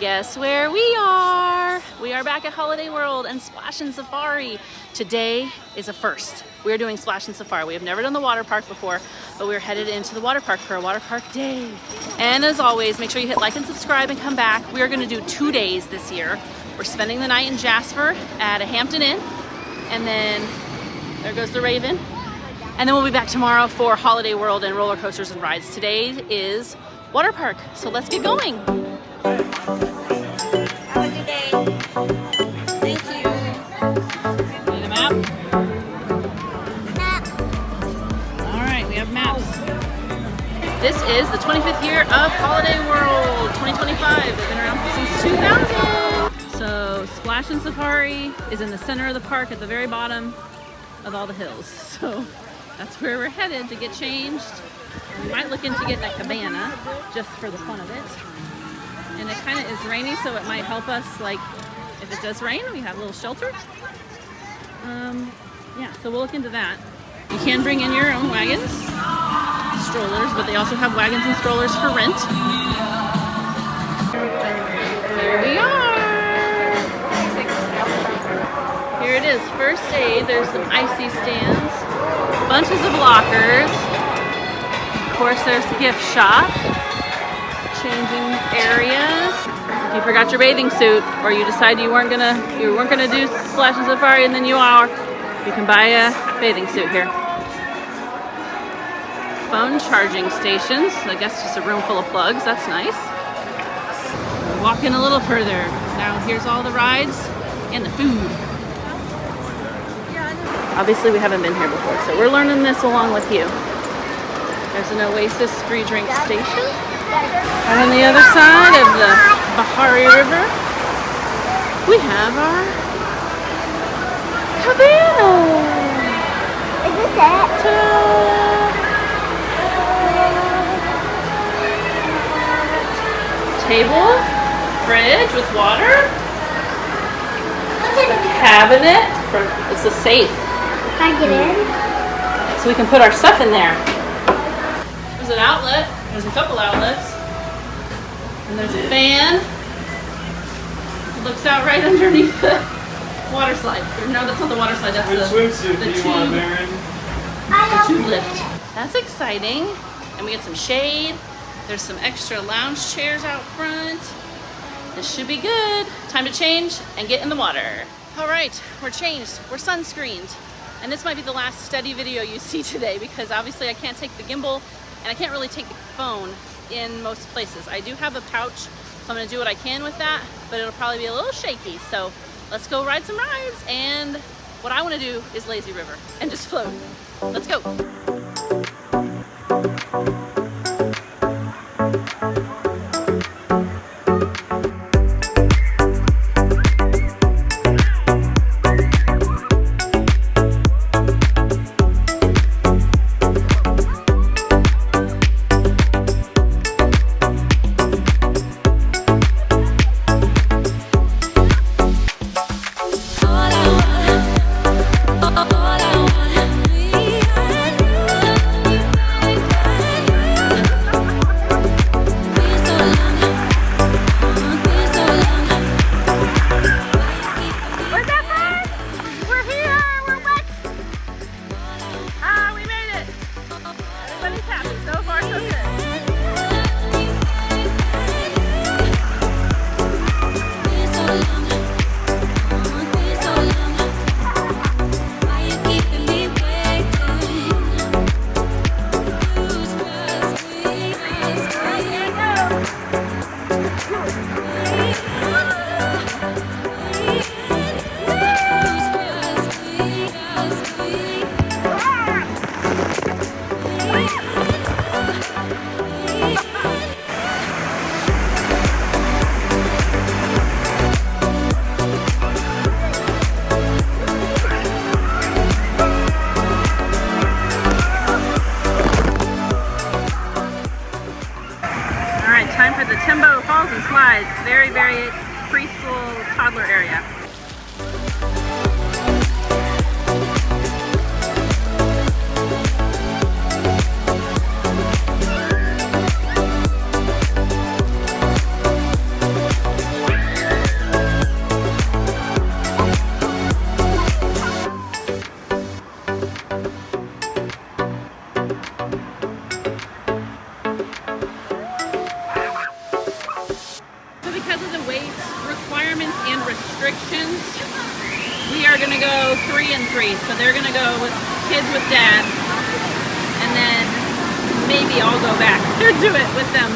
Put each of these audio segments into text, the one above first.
Guess where we are? We are back at Holiday World and Splashin Safari. Today is a first. We're doing Splashin Safari. We have never done the water park before, but we're headed into the water park for a water park day. And as always, make sure you hit like and subscribe and come back. We are going to do 2 days this year. We're spending the night in Jasper at a Hampton Inn, and then there goes the Raven. And then we'll be back tomorrow for Holiday World and roller coasters and rides. Today is water park, so let's get going. Have a good day. Thank you. Need a map? Map. All right, we have maps. This is the 25th year of Holiday World 2025. They've been around since 2000. So Splashin Safari is in the center of the park at the very bottom of all the hills. So that's where we're headed to get changed. We might look into getting a cabana just for the fun of it. And it kind of is rainy, so it might help us, like, if it does rain, we have a little shelter. Yeah, so we'll look into that. You can bring in your own wagons, strollers, but they also have wagons and strollers for rent. Here we are! Here it is, first aid. There's some icy stands, bunches of lockers. Of course, there's the gift shop. Changing areas. If you forgot your bathing suit, or you decide you weren't gonna do Splashin Safari, and then you are, you can buy a bathing suit here. Phone charging stations. I guess just a room full of plugs. That's nice. We're walking a little further. Now here's all the rides and the food. Obviously we haven't been here before, so we're learning this along with you. There's an Oasis free drink station. And on the other side of the Bahari River, we have our cabana. Is this it? Table, fridge with water, cabinet. It's a safe. Can I get in? So we can put our stuff in there. There's an outlet. There's a couple outlets. And there's a fan. It looks out right underneath the water slide. Or no, that's not the water slide. That's the tube lift. That's exciting. And we get some shade. There's some extra lounge chairs out front. This should be good. Time to change and get in the water. All right, we're changed. We're sunscreened. And this might be the last steady video you see today, because obviously I can't take the gimbal and I can't really take the phone in most places. I do have a pouch, so I'm gonna do what I can with that, but it'll probably be a little shaky. So let's go ride some rides, and what I wanna do is lazy river and just float. Let's go. Very, very preschool toddler area. restrictions, we are gonna go 3 and 3. So they're gonna go with kids with dad, and then maybe I'll go back or do it with them,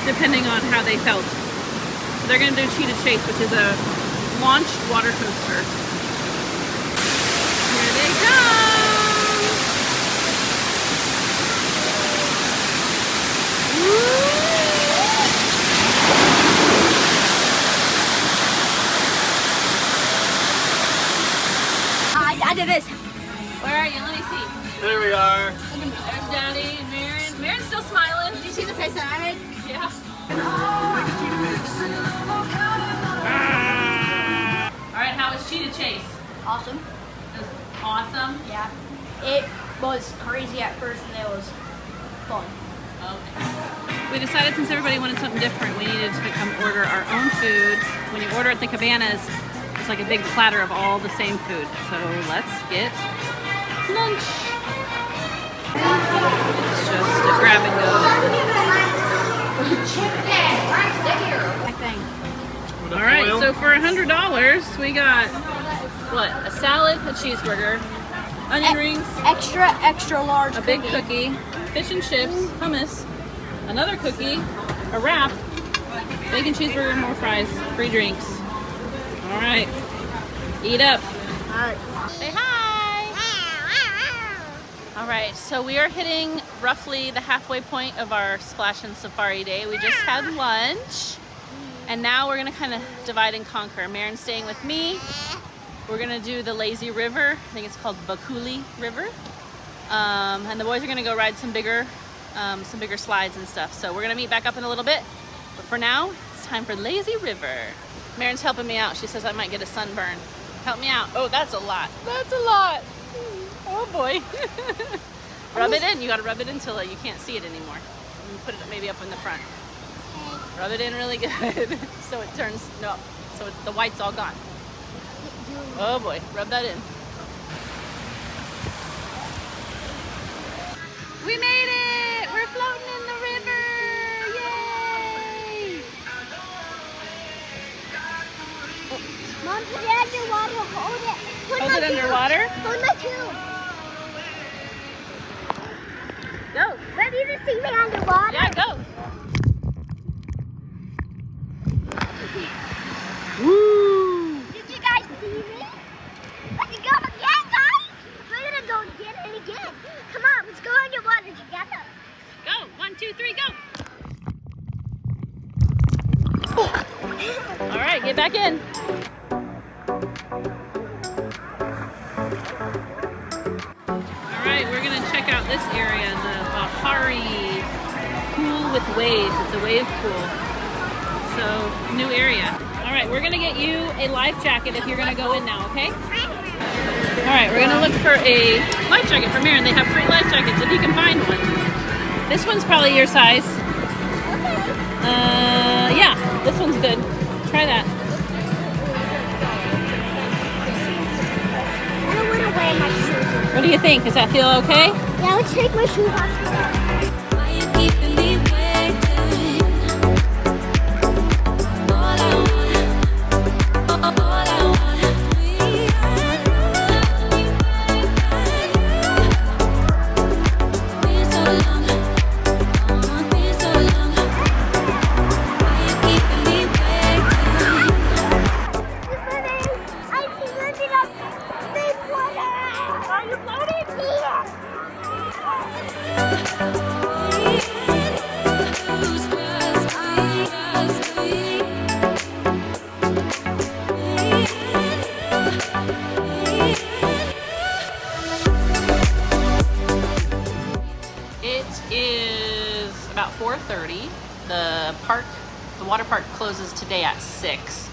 depending on how they felt. So they're gonna do Cheetah Chase, which is a launched water coaster. Here they come! Woo! I did this. Where are you? Let me see. There we are. There's Daddy and Marin. Marin's still smiling. Did you see the face that I made? Yeah. All right, how was Cheetah Chase? Awesome. It was awesome. Yeah. It was crazy at first and it was fun. Okay. We decided since everybody wanted something different, we needed to come order our own food. When you order at the cabanas, it's like a big platter of all the same food. So let's get lunch. It's just a grab and go. I think. All right, so for $100, we got what? A salad, a cheeseburger, onion rings, Extra large a big cookie, fish and chips, hummus, another cookie, a wrap, bacon cheeseburger, more fries, free drinks. All right, eat up. Alright. Say hi. All right, so we are hitting roughly the halfway point of our Splashin Safari day. We just had lunch, and now we're gonna kind of divide and conquer. Marin's staying with me. We're gonna do the lazy river. I think it's called Bakuli River. And the boys are gonna go ride some bigger slides and stuff. So we're gonna meet back up in a little bit. But for now, it's time for lazy river. Marin's helping me out. She says I might get a sunburn. Help me out. Oh, that's a lot. That's a lot. Oh boy. Rub it in. You gotta rub it in until you can't see it anymore. And put it maybe up in the front. Rub it in really good so it turns, no, so the white's all gone. Oh boy, rub that in. We made it! We're floating in the river! Yay! Mom, put it underwater. Hold it. Hold it underwater? Hold my tube. Go! Ready to see me underwater? Yeah, go! Woo! Did you guys see me? Let's go again, guys. We're gonna go again and again. Come on, let's go underwater together. Go! 1, 2, 3, go! All right, get back in. All right, we're gonna check out this area, the Bahari pool with waves. It's a wave pool. So, new area. All right, we're gonna get you a life jacket if you're gonna go in now, okay? All right, we're gonna look for a life jacket for Marin. They have free life jackets if you can find one. This one's probably your size. Yeah, this one's good. Try that. I don't want to wear my shoes. What do you think? Does that feel okay? Yeah, let's take my shoes off. Why you keeping me waiting? All I want, we been so long, been so long. Why you keeping me waiting? I floated up big water. Are you floating? Yeah. It is about 4:30. The water park closes today at 6.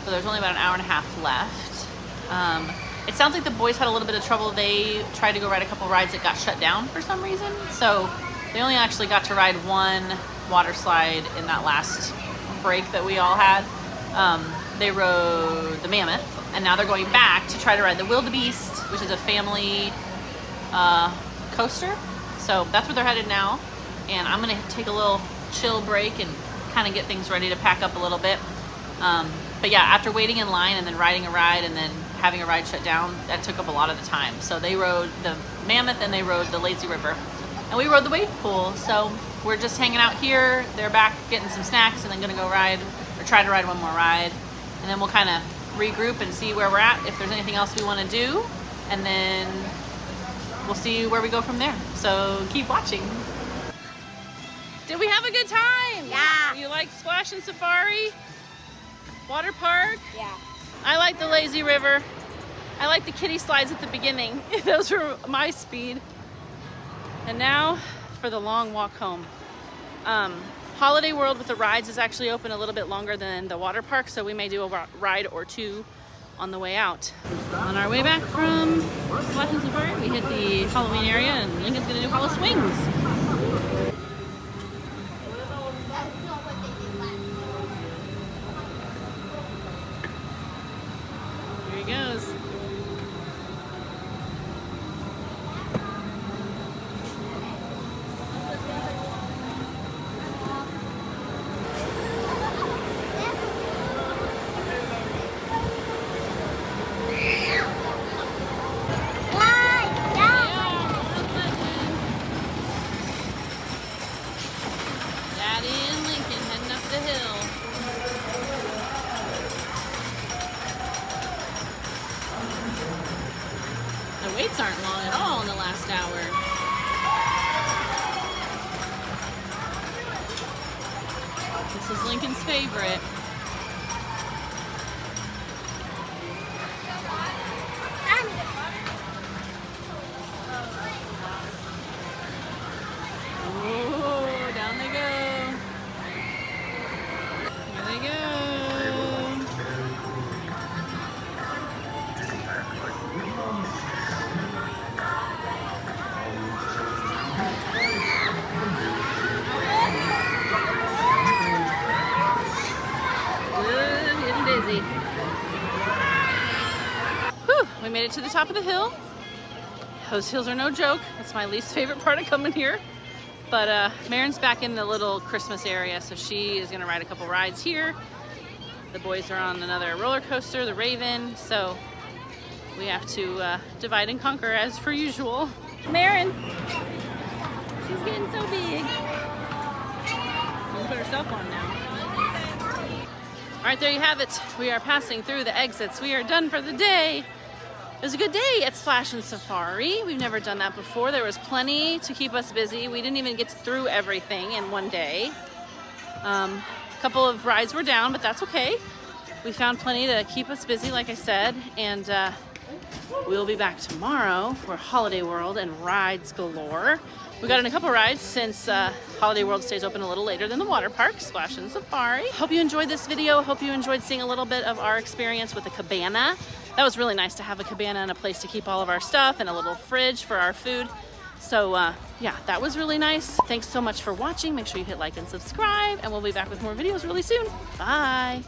So there's only about an hour and a half left. It sounds like the boys had a little bit of trouble. They tried to go ride a couple rides that got shut down for some reason. So they only actually got to ride one water slide in that last break that we all had. They rode the Mammoth, and now they're going back to try to ride the Wildebeest, which is a family coaster. So that's where they're headed now. And I'm gonna take a little chill break and kind of get things ready to pack up a little bit. But But yeah, after waiting in line and then riding a ride and then having a ride shut down, that took up a lot of the time. So they rode the Mammoth and they rode the Lazy River. And we rode the wave pool. So we're just hanging out here. They're back getting some snacks and then gonna go ride or try to ride one more ride. And then we'll kind of regroup and see where we're at, if there's anything else we want to do. And then we'll see where we go from there. So keep watching. Did we have a good time? Yeah. You like Splashin Safari? Water park? Yeah. I like the Lazy River. I like the kiddie slides at the beginning. Those were my speed. And now for the long walk home. Holiday World with the rides is actually open a little bit longer than the water park, so we may do a ride or two on the way out. On our way back from Splashin Safari, we hit the Halloween area and Lincoln's gonna do Hollow Swings. Here he goes. Daddy and Lincoln heading up the hill. The waits aren't long at all in the last hour. This is Lincoln's favorite. Oh, down they go. Here they go. Good, getting busy. Whew, we made it to the top of the hill. Those hills are no joke. That's my least favorite part of coming here. But Marin's back in the little Christmas area, so she is gonna ride a couple rides here. The boys are on another roller coaster, the Raven, so we have to divide and conquer as per usual. Marin, she's getting so big. She can put herself on now. All right, there you have it. We are passing through the exits. We are done for the day. It was a good day at Splashin Safari. We've never done that before. There was plenty to keep us busy. We didn't even get through everything in one day. A couple of rides were down, but that's okay. We found plenty to keep us busy, like I said, and we'll be back tomorrow for Holiday World and rides galore. We got in a couple rides since Holiday World stays open a little later than the water park, Splashin Safari. Hope you enjoyed this video. Hope you enjoyed seeing a little bit of our experience with the cabana. That was really nice to have a cabana and a place to keep all of our stuff and a little fridge for our food. So yeah, that was really nice. Thanks so much for watching. Make sure you hit like and subscribe, and we'll be back with more videos really soon. Bye.